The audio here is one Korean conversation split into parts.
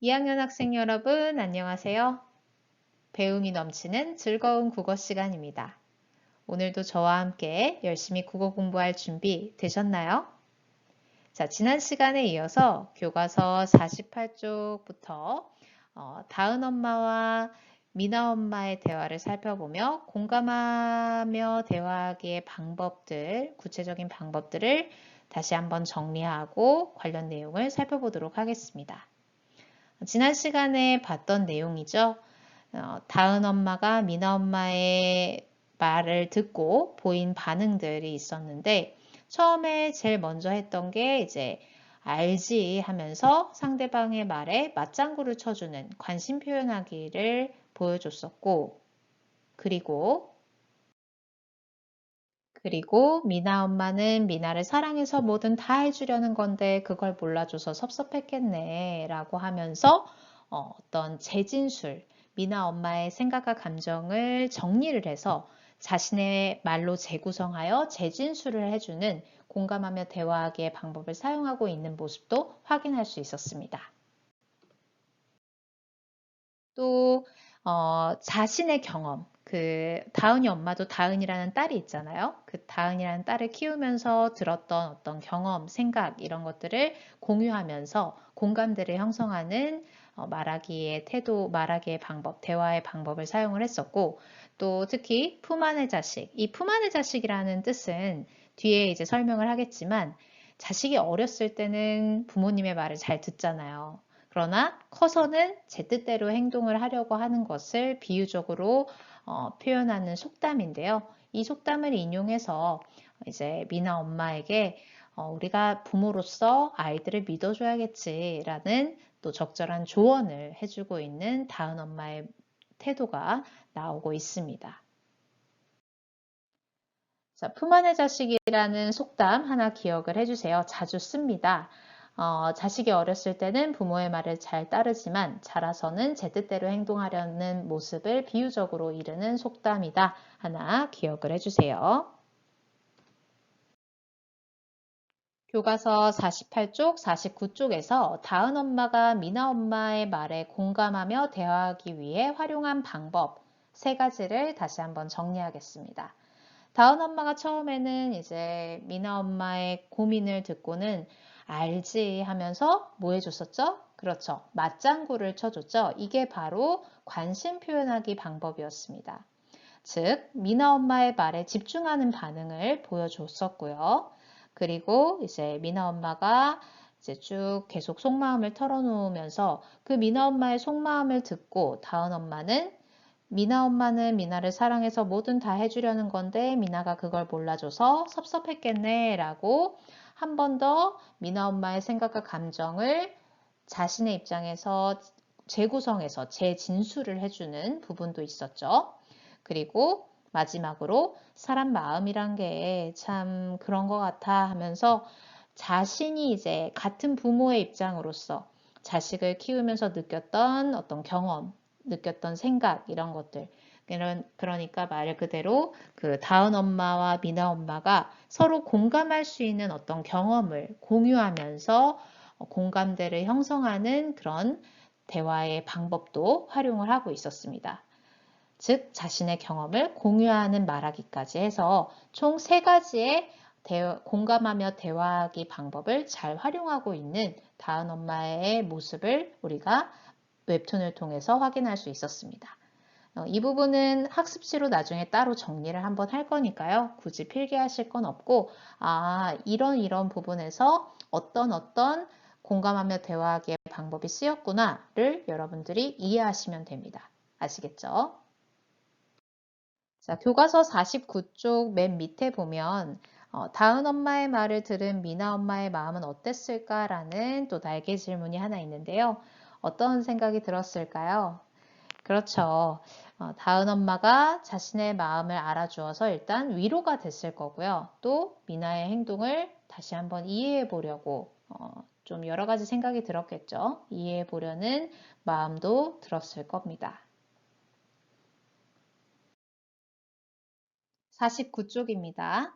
2학년 학생 여러분, 안녕하세요. 배움이 넘치는 즐거운 국어 시간입니다. 오늘도 저와 함께 열심히 국어 공부할 준비 되셨나요? 자, 지난 시간에 이어서 교과서 48쪽부터 다은 엄마와 미나 엄마의 대화를 살펴보며 공감하며 대화하기의 방법들, 구체적인 방법들을 다시 한번 정리하고 관련 내용을 살펴보도록 하겠습니다. 지난 시간에 봤던 내용이죠. 다은 엄마가 미나 엄마의 말을 듣고 보인 반응들이 있었는데 처음에 제일 먼저 했던 게 이제 알지 하면서 상대방의 말에 맞장구를 쳐주는 관심 표현하기를 보여줬었고 그리고 미나 엄마는 미나를 사랑해서 뭐든 다 해주려는 건데 그걸 몰라줘서 섭섭했겠네 라고 하면서 어떤 재진술, 미나 엄마의 생각과 감정을 정리를 해서 자신의 말로 재구성하여 재진술을 해주는 공감하며 대화하기의 방법을 사용하고 있는 모습도 확인할 수 있었습니다. 또 자신의 경험, 다은이 엄마도 다은이라는 딸이 있잖아요. 그 다은이라는 딸을 키우면서 들었던 어떤 경험, 생각 이런 것들을 공유하면서 공감대를 형성하는 말하기의 태도, 말하기의 방법, 대화의 방법을 사용을 했었고 또 특히 품 안의 자식, 이 품 안의 자식이라는 뜻은 뒤에 이제 설명을 하겠지만 자식이 어렸을 때는 부모님의 말을 잘 듣잖아요. 그러나 커서는 제 뜻대로 행동을 하려고 하는 것을 비유적으로 표현하는 속담인데요. 이 속담을 인용해서 이제 미나 엄마에게 우리가 부모로서 아이들을 믿어줘야겠지라는 또 적절한 조언을 해주고 있는 다은 엄마의 태도가 나오고 있습니다. 자, 품 안의 자식이라는 속담 하나 기억을 해주세요. 자주 씁니다. 자식이 어렸을 때는 부모의 말을 잘 따르지만 자라서는 제 뜻대로 행동하려는 모습을 비유적으로 이르는 속담이다. 하나 기억을 해주세요. 교과서 48쪽, 49쪽에서 다은 엄마가 미나 엄마의 말에 공감하며 대화하기 위해 활용한 방법 3가지를 다시 한번 정리하겠습니다. 다은 엄마가 처음에는 이제 미나 엄마의 고민을 듣고는 알지 하면서 뭐 해줬었죠? 그렇죠. 맞장구를 쳐줬죠. 이게 바로 관심 표현하기 방법이었습니다. 즉, 미나 엄마의 말에 집중하는 반응을 보여줬었고요. 그리고 이제 미나 엄마가 이제 쭉 계속 속마음을 털어놓으면서 그 미나 엄마의 속마음을 듣고 다은 엄마는 미나 엄마는 미나를 사랑해서 뭐든 다 해주려는 건데 미나가 그걸 몰라줘서 섭섭했겠네 라고 한 번 더 미나 엄마의 생각과 감정을 자신의 입장에서 재구성해서 재진술을 해주는 부분도 있었죠. 그리고 마지막으로 사람 마음이란 게 참 그런 것 같아 하면서 자신이 이제 같은 부모의 입장으로서 자식을 키우면서 느꼈던 어떤 경험, 느꼈던 생각 이런 것들 그러니까 말 그대로 그 다은 엄마와 미나 엄마가 서로 공감할 수 있는 어떤 경험을 공유하면서 공감대를 형성하는 그런 대화의 방법도 활용을 하고 있었습니다. 즉 자신의 경험을 공유하는 말하기까지 해서 총 3가지의 공감하며 대화하기 방법을 잘 활용하고 있는 다은 엄마의 모습을 우리가 웹툰을 통해서 확인할 수 있었습니다. 이 부분은 학습지로 나중에 따로 정리를 한번 할 거니까요. 굳이 필기하실 건 없고 이런 부분에서 어떤 공감하며 대화하기의 방법이 쓰였구나를 여러분들이 이해하시면 됩니다. 아시겠죠? 자, 교과서 49쪽 맨 밑에 보면 다은 엄마의 말을 들은 미나 엄마의 마음은 어땠을까라는 또 날개 질문이 하나 있는데요. 어떤 생각이 들었을까요? 그렇죠. 다은 엄마가 자신의 마음을 알아주어서 일단 위로가 됐을 거고요. 또 미나의 행동을 다시 한번 이해해 보려고 좀 여러 가지 생각이 들었겠죠. 이해해 보려는 마음도 들었을 겁니다. 49쪽입니다.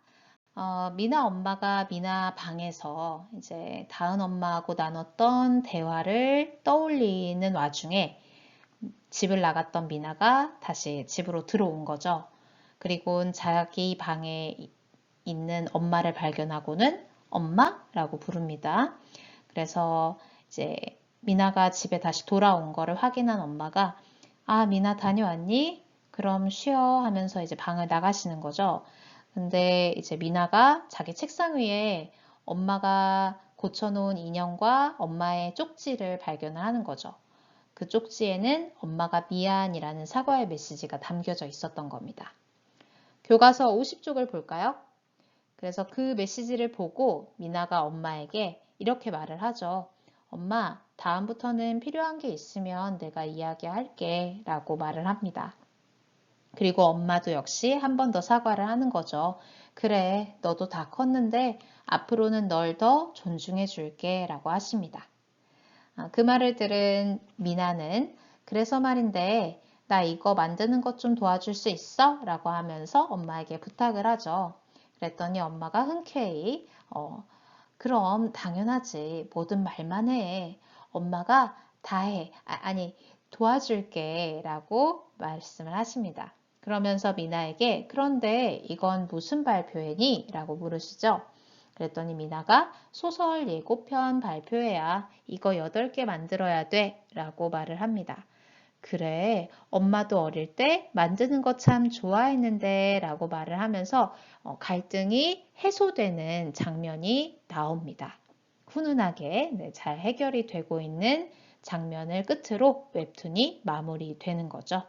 미나 엄마가 미나 방에서 이제 다은 엄마하고 나눴던 대화를 떠올리는 와중에 집을 나갔던 미나가 다시 집으로 들어온 거죠. 그리고 자기 방에 있는 엄마를 발견하고는 엄마라고 부릅니다. 그래서 이제 미나가 집에 다시 돌아온 거를 확인한 엄마가 아, 미나 다녀왔니? 그럼 쉬어 하면서 이제 방을 나가시는 거죠. 근데 이제 미나가 자기 책상 위에 엄마가 고쳐놓은 인형과 엄마의 쪽지를 발견을 하는 거죠. 그 쪽지에는 엄마가 미안이라는 사과의 메시지가 담겨져 있었던 겁니다. 교과서 50쪽을 볼까요? 그래서 그 메시지를 보고 미나가 엄마에게 이렇게 말을 하죠. 엄마, 다음부터는 필요한 게 있으면 내가 이야기할게 라고 말을 합니다. 그리고 엄마도 역시 한 번 더 사과를 하는 거죠. 그래, 너도 다 컸는데 앞으로는 널 더 존중해 줄게 라고 하십니다. 그 말을 들은 미나는 그래서 말인데 나 이거 만드는 것 좀 도와줄 수 있어? 라고 하면서 엄마에게 부탁을 하죠. 그랬더니 엄마가 흔쾌히 그럼 당연하지. 뭐든 말만 해. 엄마가 다 해. 아니 도와줄게 라고 말씀을 하십니다. 그러면서 미나에게 그런데 이건 무슨 발표회니? 라고 물으시죠. 그랬더니 미나가 소설 예고편 발표회야. 이거 8개 만들어야 돼. 라고 말을 합니다. 그래, 엄마도 어릴 때 만드는 거 참 좋아했는데 라고 말을 하면서 갈등이 해소되는 장면이 나옵니다. 훈훈하게 잘 해결이 되고 있는 장면을 끝으로 웹툰이 마무리되는 거죠.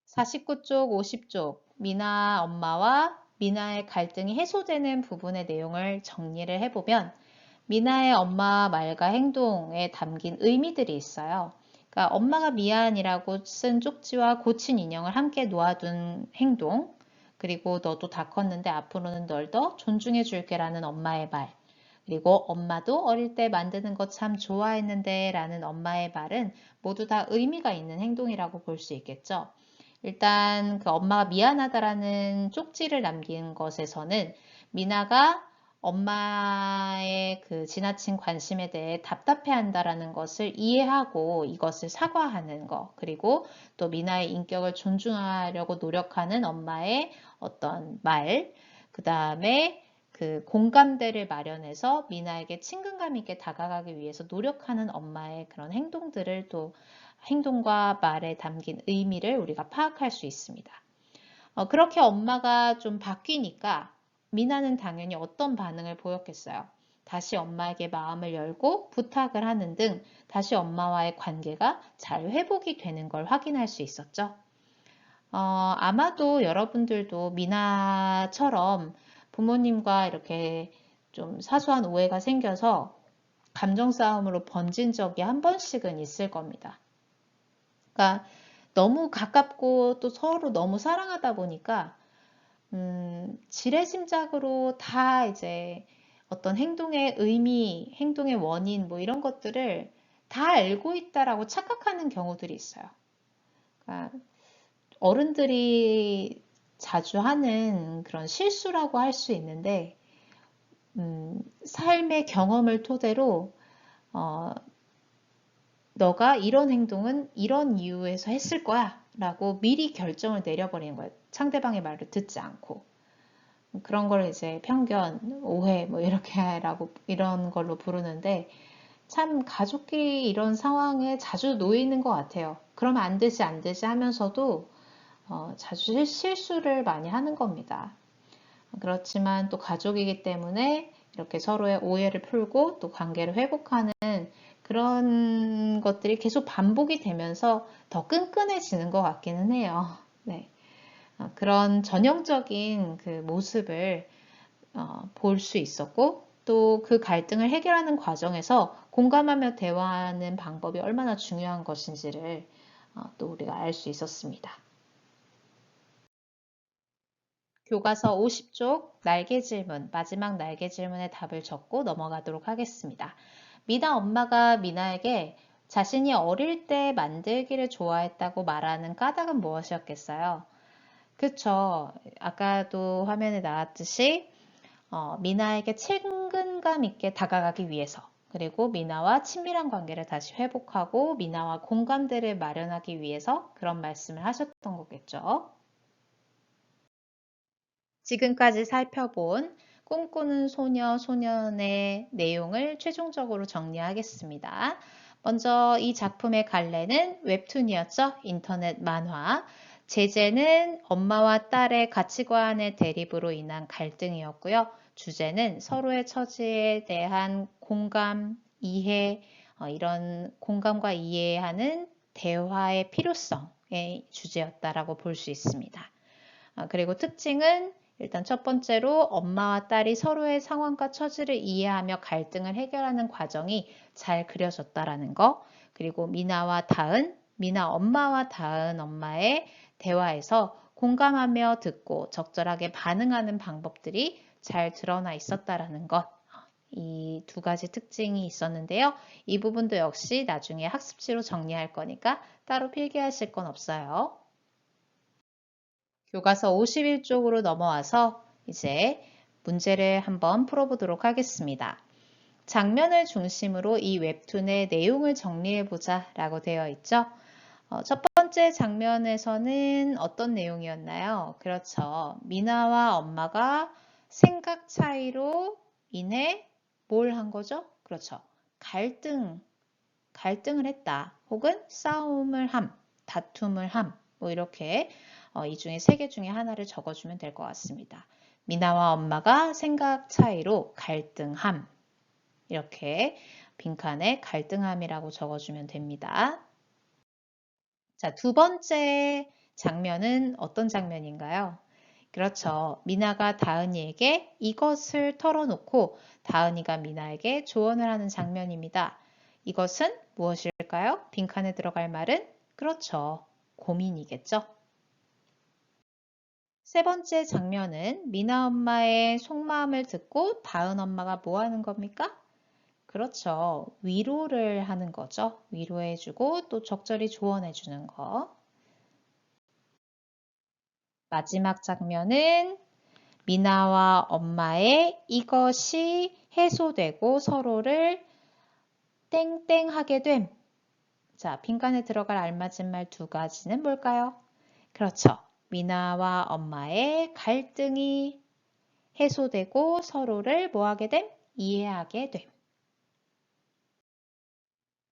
49쪽, 50쪽 미나 엄마와 미나의 갈등이 해소되는 부분의 내용을 정리를 해보면 미나의 엄마 말과 행동에 담긴 의미들이 있어요. 그러니까 엄마가 미안이라고 쓴 쪽지와 고친 인형을 함께 놓아둔 행동, 그리고 너도 다 컸는데 앞으로는 널 더 존중해 줄게라는 엄마의 말, 그리고 엄마도 어릴 때 만드는 거 참 좋아했는데 라는 엄마의 말은 모두 다 의미가 있는 행동이라고 볼 수 있겠죠. 일단 그 엄마가 미안하다라는 쪽지를 남긴 것에서는 미나가 엄마의 그 지나친 관심에 대해 답답해한다라는 것을 이해하고 이것을 사과하는 것, 그리고 또 미나의 인격을 존중하려고 노력하는 엄마의 어떤 말, 그 다음에 그 공감대를 마련해서 미나에게 친근감 있게 다가가기 위해서 노력하는 엄마의 그런 행동들을 또 행동과 말에 담긴 의미를 우리가 파악할 수 있습니다. 그렇게 엄마가 좀 바뀌니까 미나는 당연히 어떤 반응을 보였겠어요. 다시 엄마에게 마음을 열고 부탁을 하는 등 다시 엄마와의 관계가 잘 회복이 되는 걸 확인할 수 있었죠. 아마도 여러분들도 미나처럼 부모님과 이렇게 좀 사소한 오해가 생겨서 감정 싸움으로 번진 적이 한 번씩은 있을 겁니다. 그러니까 너무 가깝고 또 서로 너무 사랑하다 보니까 지레짐작으로 다 이제 어떤 행동의 의미, 행동의 원인 뭐 이런 것들을 다 알고 있다라고 착각하는 경우들이 있어요. 그러니까 어른들이 자주 하는 그런 실수라고 할 수 있는데 삶의 경험을 토대로 너가 이런 행동은 이런 이유에서 했을 거야 라고 미리 결정을 내려버리는 거예요. 상대방의 말을 듣지 않고. 그런 걸 이제 편견, 오해 뭐 이렇게라고 이런 걸로 부르는데 참 가족끼리 이런 상황에 자주 놓이는 것 같아요. 그러면 안 되지 안 되지 하면서도 자주 실수를 많이 하는 겁니다. 그렇지만 또 가족이기 때문에 이렇게 서로의 오해를 풀고 또 관계를 회복하는 그런 것들이 계속 반복이 되면서 더 끈끈해지는 것 같기는 해요. 네. 그런 전형적인 그 모습을 볼 수 있었고 또 그 갈등을 해결하는 과정에서 공감하며 대화하는 방법이 얼마나 중요한 것인지를 또 우리가 알 수 있었습니다. 교과서 50쪽 날개 질문, 마지막 날개 질문의 답을 적고 넘어가도록 하겠습니다. 미나 엄마가 미나에게 자신이 어릴 때 만들기를 좋아했다고 말하는 까닭은 무엇이었겠어요? 그쵸. 아까도 화면에 나왔듯이 미나에게 친근감 있게 다가가기 위해서 그리고 미나와 친밀한 관계를 다시 회복하고 미나와 공감대를 마련하기 위해서 그런 말씀을 하셨던 거겠죠. 지금까지 살펴본 꿈꾸는 소녀, 소년의 내용을 최종적으로 정리하겠습니다. 먼저 이 작품의 갈래는 웹툰이었죠. 인터넷 만화. 제재는 엄마와 딸의 가치관의 대립으로 인한 갈등이었고요. 주제는 서로의 처지에 대한 공감, 이해, 이런 공감과 이해하는 대화의 필요성의 주제였다라고 볼 수 있습니다. 그리고 특징은 일단 첫 번째로 엄마와 딸이 서로의 상황과 처지를 이해하며 갈등을 해결하는 과정이 잘 그려졌다라는 거. 그리고 미나 엄마와 다은 엄마의 대화에서 공감하며 듣고 적절하게 반응하는 방법들이 잘 드러나 있었다라는 것. 이 두 가지 특징이 있었는데요. 이 부분도 역시 나중에 학습지로 정리할 거니까 따로 필기하실 건 없어요. 교과서 51쪽으로 넘어와서 이제 문제를 한번 풀어보도록 하겠습니다. 장면을 중심으로 이 웹툰의 내용을 정리해보자 라고 되어 있죠. 첫 번째 장면에서는 어떤 내용이었나요? 그렇죠. 미나와 엄마가 생각 차이로 인해 뭘 한 거죠? 그렇죠. 갈등을 했다. 혹은 싸움을 함, 다툼을 함. 뭐 이렇게 이 중에 세 개 중에 하나를 적어주면 될 것 같습니다. 미나와 엄마가 생각 차이로 갈등함. 이렇게 빈칸에 갈등함이라고 적어주면 됩니다. 자, 두 번째 장면은 어떤 장면인가요? 그렇죠. 미나가 다은이에게 이것을 털어놓고 다은이가 미나에게 조언을 하는 장면입니다. 이것은 무엇일까요? 빈칸에 들어갈 말은 그렇죠. 고민이겠죠. 세 번째 장면은 미나 엄마의 속마음을 듣고 다은 엄마가 뭐 하는 겁니까? 그렇죠. 위로를 하는 거죠. 위로해주고 또 적절히 조언해주는 거. 마지막 장면은 미나와 엄마의 이것이 해소되고 서로를 땡땡하게 됨. 자, 빈칸에 들어갈 알맞은 말 두 가지는 뭘까요? 그렇죠. 미나와 엄마의 갈등이 해소되고 서로를 뭐하게 됨? 이해하게 됨.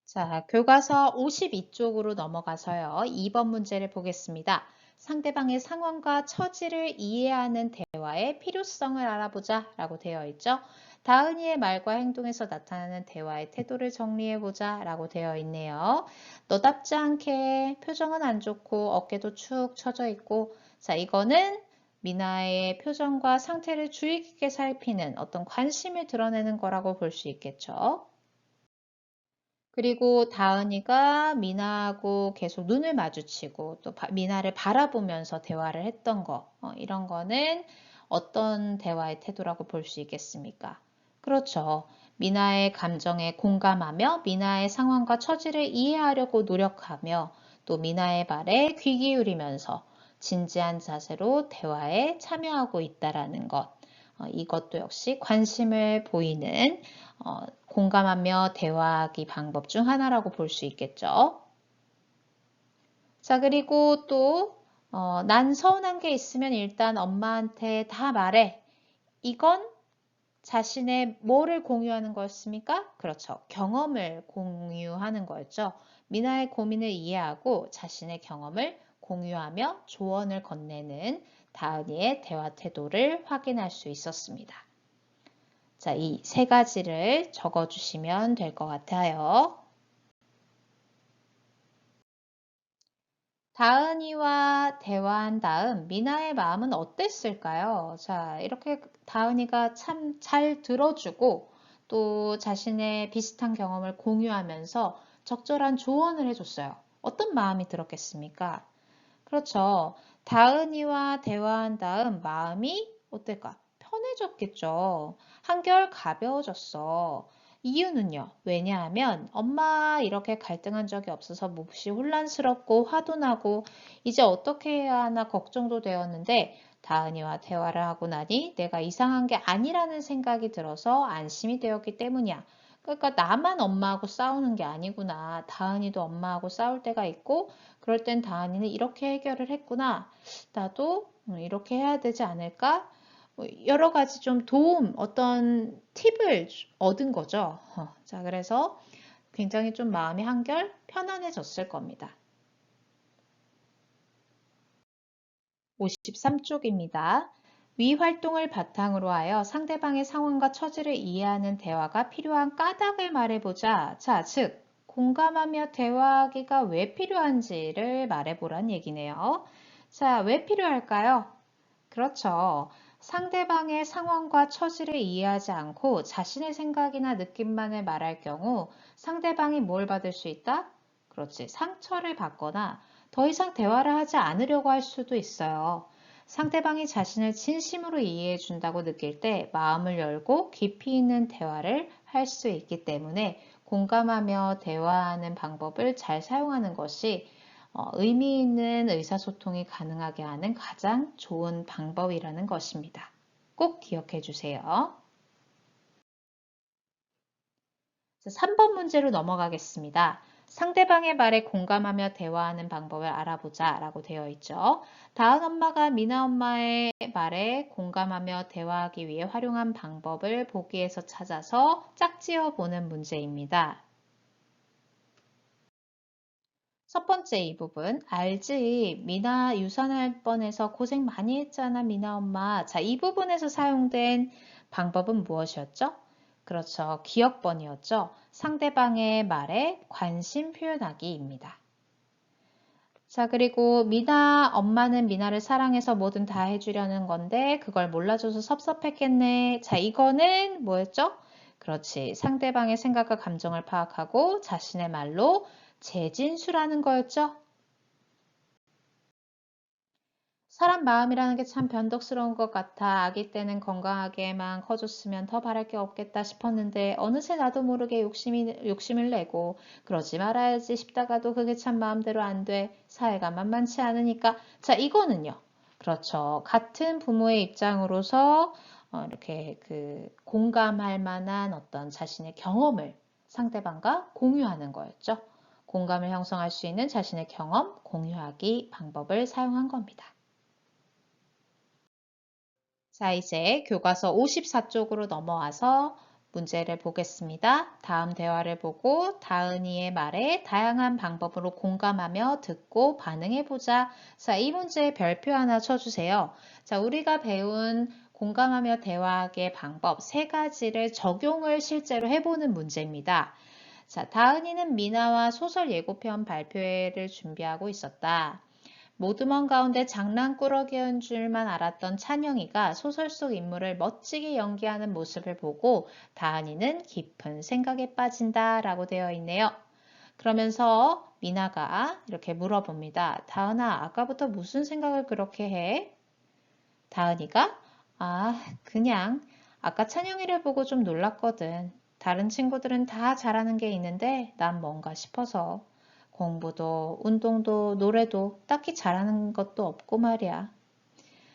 자, 교과서 52쪽으로 넘어가서요. 2번 문제를 보겠습니다. 상대방의 상황과 처지를 이해하는 대화의 필요성을 알아보자 라고 되어 있죠. 다은이의 말과 행동에서 나타나는 대화의 태도를 정리해보자 라고 되어 있네요. 너답지 않게 표정은 안 좋고 어깨도 축 처져 있고 자, 이거는 미나의 표정과 상태를 주의 깊게 살피는 어떤 관심을 드러내는 거라고 볼 수 있겠죠. 그리고 다은이가 미나하고 계속 눈을 마주치고 또 미나를 바라보면서 대화를 했던 거, 이런 거는 어떤 대화의 태도라고 볼 수 있겠습니까? 그렇죠. 미나의 감정에 공감하며 미나의 상황과 처지를 이해하려고 노력하며 또 미나의 말에 귀 기울이면서 진지한 자세로 대화에 참여하고 있다라는 것. 이것도 역시 관심을 보이는 공감하며 대화하기 방법 중 하나라고 볼 수 있겠죠. 자, 그리고 또 난 서운한 게 있으면 일단 엄마한테 다 말해. 이건 자신의 뭐를 공유하는 거였습니까? 그렇죠. 경험을 공유하는 거였죠. 미나의 고민을 이해하고 자신의 경험을 공유하며 조언을 건네는 다은이의 대화 태도를 확인할 수 있었습니다. 자, 이 세 가지를 적어주시면 될 것 같아요. 다은이와 대화한 다음 미나의 마음은 어땠을까요? 자, 이렇게 다은이가 참 잘 들어주고 또 자신의 비슷한 경험을 공유하면서 적절한 조언을 해줬어요. 어떤 마음이 들었겠습니까? 그렇죠. 다은이와 대화한 다음 마음이 어떨까? 편해졌겠죠. 한결 가벼워졌어. 이유는요. 왜냐하면 엄마 이렇게 갈등한 적이 없어서 몹시 혼란스럽고 화도 나고 이제 어떻게 해야 하나 걱정도 되었는데 다은이와 대화를 하고 나니 내가 이상한 게 아니라는 생각이 들어서 안심이 되었기 때문이야. 그러니까 나만 엄마하고 싸우는 게 아니구나. 다은이도 엄마하고 싸울 때가 있고 그럴 땐 다은이는 이렇게 해결을 했구나. 나도 이렇게 해야 되지 않을까? 여러 가지 좀 어떤 팁을 얻은 거죠. 자, 그래서 굉장히 좀 마음이 한결 편안해졌을 겁니다. 53쪽입니다. 위 활동을 바탕으로 하여 상대방의 상황과 처지를 이해하는 대화가 필요한 까닭을 말해보자. 자, 즉, 공감하며 대화하기가 왜 필요한지를 말해보란 얘기네요. 자, 왜 필요할까요? 그렇죠. 상대방의 상황과 처지를 이해하지 않고 자신의 생각이나 느낌만을 말할 경우 상대방이 뭘 받을 수 있다? 그렇지. 상처를 받거나 더 이상 대화를 하지 않으려고 할 수도 있어요. 상대방이 자신을 진심으로 이해해 준다고 느낄 때 마음을 열고 깊이 있는 대화를 할 수 있기 때문에 공감하며 대화하는 방법을 잘 사용하는 것이 의미 있는 의사소통이 가능하게 하는 가장 좋은 방법이라는 것입니다. 꼭 기억해 주세요. 3번 문제로 넘어가겠습니다. 상대방의 말에 공감하며 대화하는 방법을 알아보자 라고 되어 있죠. 다은 엄마가 미나 엄마의 말에 공감하며 대화하기 위해 활용한 방법을 보기에서 찾아서 짝지어 보는 문제입니다. 첫 번째 이 부분 알지? 미나 유산할 뻔해서 고생 많이 했잖아 미나 엄마. 자, 이 부분에서 사용된 방법은 무엇이었죠? 그렇죠. 기억번이었죠. 상대방의 말에 관심 표현하기입니다. 자, 그리고 미나 엄마는 미나를 사랑해서 뭐든 다 해주려는 건데 그걸 몰라줘서 섭섭했겠네. 자, 이거는 뭐였죠? 그렇지. 상대방의 생각과 감정을 파악하고 자신의 말로 재진술하는 거였죠. 사람 마음이라는 게 참 변덕스러운 것 같아. 아기 때는 건강하게만 커줬으면 더 바랄 게 없겠다 싶었는데 어느새 나도 모르게 욕심을 내고 그러지 말아야지 싶다가도 그게 참 마음대로 안 돼. 사회가 만만치 않으니까. 자, 이거는요. 그렇죠. 같은 부모의 입장으로서 이렇게 공감할 만한 어떤 자신의 경험을 상대방과 공유하는 거였죠. 공감을 형성할 수 있는 자신의 경험, 공유하기 방법을 사용한 겁니다. 자, 이제 교과서 54쪽으로 넘어와서 문제를 보겠습니다. 다음 대화를 보고 다은이의 말에 다양한 방법으로 공감하며 듣고 반응해보자. 자, 이 문제에 별표 하나 쳐주세요. 자, 우리가 배운 공감하며 대화하기의 방법 세 가지를 적용을 실제로 해보는 문제입니다. 자, 다은이는 미나와 소설 예고편 발표회를 준비하고 있었다. 모두먼 가운데 장난꾸러기인 줄만 알았던 찬영이가 소설 속 인물을 멋지게 연기하는 모습을 보고 다은이는 깊은 생각에 빠진다 라고 되어 있네요. 그러면서 미나가 이렇게 물어봅니다. 다은아, 아까부터 무슨 생각을 그렇게 해? 다은이가 그냥 아까 찬영이를 보고 좀 놀랐거든. 다른 친구들은 다 잘하는 게 있는데 난 뭔가 싶어서. 공부도, 운동도, 노래도 딱히 잘하는 것도 없고 말이야.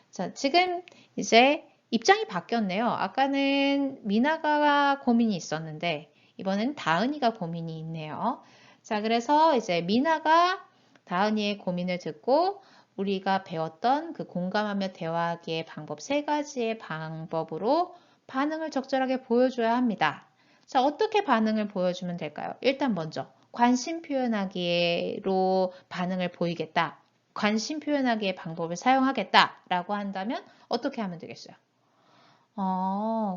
자, 지금 이제 입장이 바뀌었네요. 아까는 미나가 고민이 있었는데 이번엔 다은이가 고민이 있네요. 자, 그래서 이제 미나가 다은이의 고민을 듣고 우리가 배웠던 그 공감하며 대화하기의 방법 세 가지의 방법으로 반응을 적절하게 보여줘야 합니다. 자, 어떻게 반응을 보여주면 될까요? 일단 먼저 관심 표현하기로 반응을 보이겠다. 관심 표현하기의 방법을 사용하겠다라고 한다면 어떻게 하면 되겠어요?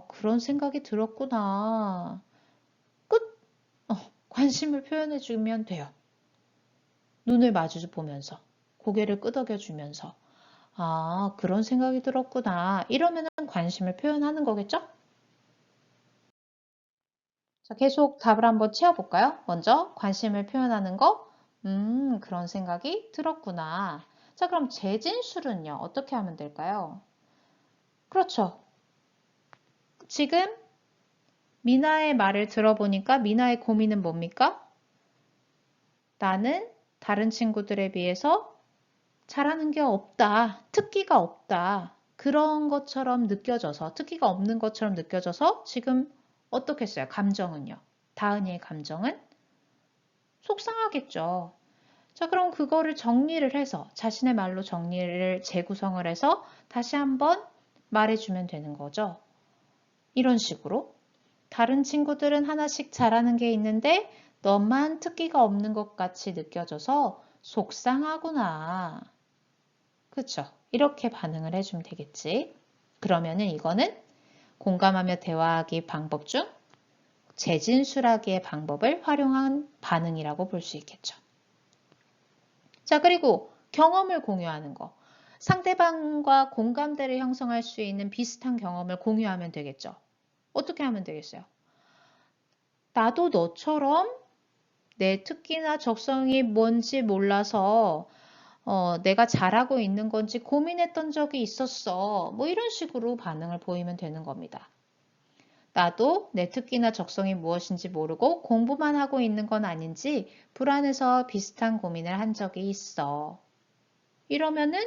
그런 생각이 들었구나. 끝! 관심을 표현해 주면 돼요. 눈을 마주 보면서, 고개를 끄덕여 주면서, 그런 생각이 들었구나. 이러면 관심을 표현하는 거겠죠? 자, 계속 답을 한번 채워볼까요? 먼저 관심을 표현하는 거, 그런 생각이 들었구나. 자, 그럼 재진술은요, 어떻게 하면 될까요? 그렇죠. 지금 미나의 말을 들어보니까 미나의 고민은 뭡니까? 나는 다른 친구들에 비해서 잘하는 게 없다. 특기가 없다. 그런 것처럼 느껴져서, 특기가 없는 것처럼 느껴져서 지금 어떻겠어요? 감정은요. 다은이의 감정은 속상하겠죠. 자, 그럼 그거를 정리를 해서 자신의 말로 정리를 재구성을 해서 다시 한번 말해주면 되는 거죠. 이런 식으로. 다른 친구들은 하나씩 잘하는 게 있는데 너만 특기가 없는 것 같이 느껴져서 속상하구나. 그쵸? 이렇게 반응을 해주면 되겠지. 그러면은 이거는 공감하며 대화하기 방법 중 재진술하기의 방법을 활용한 반응이라고 볼 수 있겠죠. 자, 그리고 경험을 공유하는 거. 상대방과 공감대를 형성할 수 있는 비슷한 경험을 공유하면 되겠죠. 어떻게 하면 되겠어요? 나도 너처럼 내 특기나 적성이 뭔지 몰라서 내가 잘하고 있는 건지 고민했던 적이 있었어. 뭐 이런 식으로 반응을 보이면 되는 겁니다. 나도 내 특기나 적성이 무엇인지 모르고 공부만 하고 있는 건 아닌지 불안해서 비슷한 고민을 한 적이 있어. 이러면은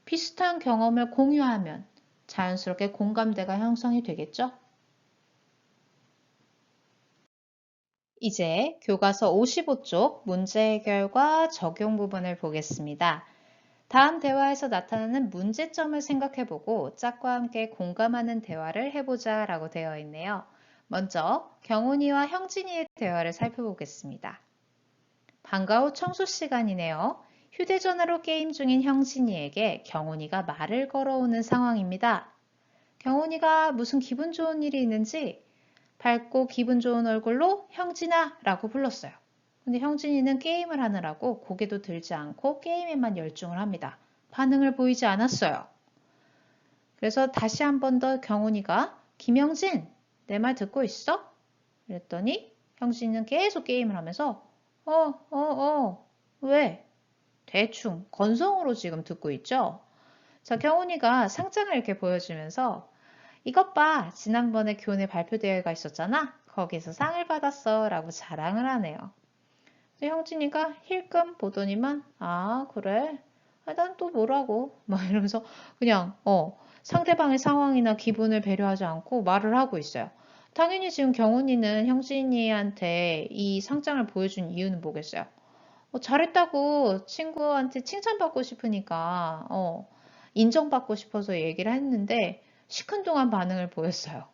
비슷한 경험을 공유하면 자연스럽게 공감대가 형성이 되겠죠? 이제 교과서 55쪽 문제 해결과 적용 부분을 보겠습니다. 다음 대화에서 나타나는 문제점을 생각해보고 짝과 함께 공감하는 대화를 해보자 라고 되어 있네요. 먼저 경훈이와 형진이의 대화를 살펴보겠습니다. 방과 후 청소 시간이네요. 휴대전화로 게임 중인 형진이에게 경훈이가 말을 걸어오는 상황입니다. 경훈이가 무슨 기분 좋은 일이 있는지 밝고 기분 좋은 얼굴로 형진아 라고 불렀어요. 근데 형진이는 게임을 하느라고 고개도 들지 않고 게임에만 열중을 합니다. 반응을 보이지 않았어요. 그래서 다시 한 번 더 경훈이가 김형진 내 말 듣고 있어? 그랬더니 형진이는 계속 게임을 하면서 왜? 대충 건성으로 지금 듣고 있죠? 자, 경훈이가 상장을 이렇게 보여주면서 이것 봐, 지난번에 교내 발표대회가 있었잖아? 거기서 상을 받았어 라고 자랑을 하네요. 형진이가 힐끔 보더니만 아 그래? 난 또 뭐라고? 막 이러면서 그냥 상대방의 상황이나 기분을 배려하지 않고 말을 하고 있어요. 당연히 지금 경훈이는 형진이한테 이 상장을 보여준 이유는 뭐겠어요? 잘했다고 친구한테 칭찬받고 싶으니까 인정받고 싶어서 얘기를 했는데 시큰둥한 반응을 보였어요.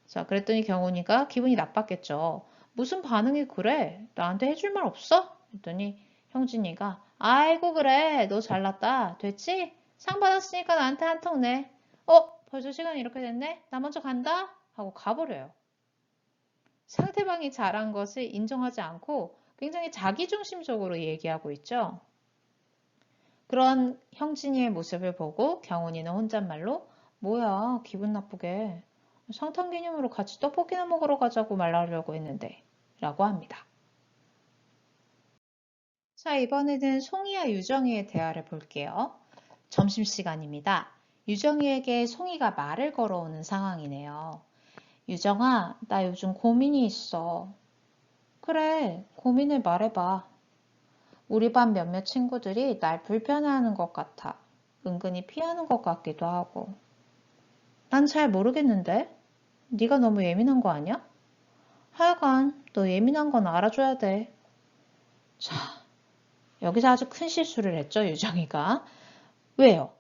자, 그랬더니 경훈이가 기분이 나빴겠죠. 무슨 반응이 그래? 나한테 해줄 말 없어? 그랬더니 형진이가 아이고 그래 너 잘났다 됐지? 상 받았으니까 나한테 한 턱 내. 벌써 시간이 이렇게 됐네? 나 먼저 간다? 하고 가버려요. 상대방이 잘한 것을 인정하지 않고 굉장히 자기중심적으로 얘기하고 있죠. 그런 형진이의 모습을 보고 경훈이는 혼잣말로 뭐야 기분 나쁘게 성탄 기념으로 같이 떡볶이나 먹으러 가자고 말하려고 했는데 라고 합니다. 자, 이번에는 송이와 유정이의 대화를 볼게요. 점심시간입니다. 유정이에게 송이가 말을 걸어오는 상황이네요. 유정아, 나 요즘 고민이 있어. 그래, 고민을 말해봐. 우리 반 몇몇 친구들이 날 불편해하는 것 같아. 은근히 피하는 것 같기도 하고. 난 잘 모르겠는데? 네가 너무 예민한 거 아니야? 하여간 너 예민한 건 알아줘야 돼. 자, 여기서 아주 큰 실수를 했죠, 유정이가. 왜요?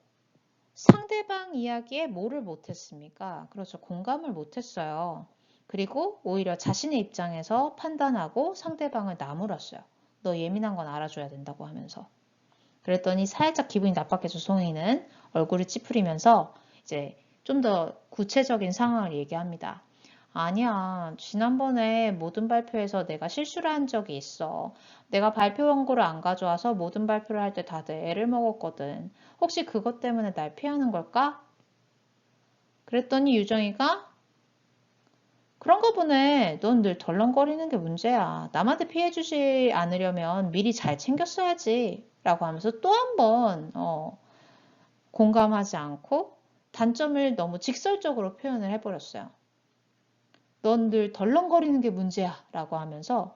상대방 이야기에 뭐를 못했습니까? 그렇죠. 공감을 못했어요. 그리고 오히려 자신의 입장에서 판단하고 상대방을 나무랐어요. 너 예민한 건 알아줘야 된다고 하면서. 그랬더니 살짝 기분이 나빴겠죠, 송이는. 얼굴을 찌푸리면서 이제 좀 더 구체적인 상황을 얘기합니다. 아니야, 지난번에 모든 발표에서 내가 실수를 한 적이 있어. 내가 발표 원고를 안 가져와서 모든 발표를 할 때 다들 애를 먹었거든. 혹시 그것 때문에 날 피하는 걸까? 그랬더니 유정이가 그런 거 보네. 넌 늘 덜렁거리는 게 문제야. 남한테 피해주지 않으려면 미리 잘 챙겼어야지. 라고 하면서 또 한 번 공감하지 않고 단점을 너무 직설적으로 표현을 해버렸어요. 넌 늘 덜렁거리는 게 문제야 라고 하면서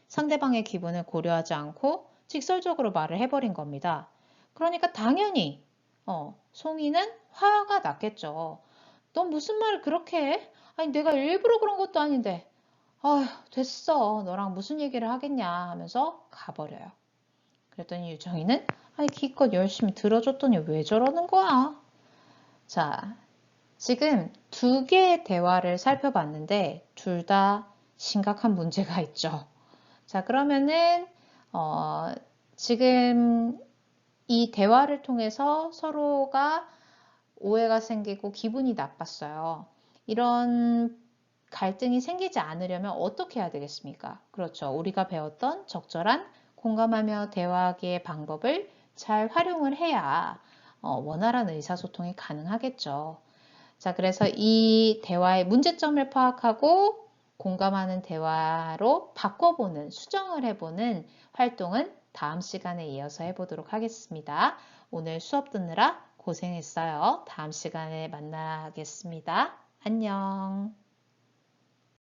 상대방의 기분을 고려하지 않고 직설적으로 말을 해버린 겁니다. 그러니까 당연히 송이는 화가 났겠죠. 넌 무슨 말을 그렇게 해? 아니 내가 일부러 그런 것도 아닌데. 아휴 됐어. 너랑 무슨 얘기를 하겠냐 하면서 가버려요. 그랬더니 유정이는 아니 기껏 열심히 들어줬더니 왜 저러는 거야? 자, 지금 두 개의 대화를 살펴봤는데 둘 다 심각한 문제가 있죠. 자, 그러면은 지금 이 대화를 통해서 서로가 오해가 생기고 기분이 나빴어요. 이런 갈등이 생기지 않으려면 어떻게 해야 되겠습니까? 그렇죠. 우리가 배웠던 적절한 공감하며 대화하기의 방법을 잘 활용을 해야 원활한 의사소통이 가능하겠죠. 자, 그래서 이 대화의 문제점을 파악하고 공감하는 대화로 바꿔보는, 수정을 해보는 활동은 다음 시간에 이어서 해보도록 하겠습니다. 오늘 수업 듣느라 고생했어요. 다음 시간에 만나겠습니다. 안녕.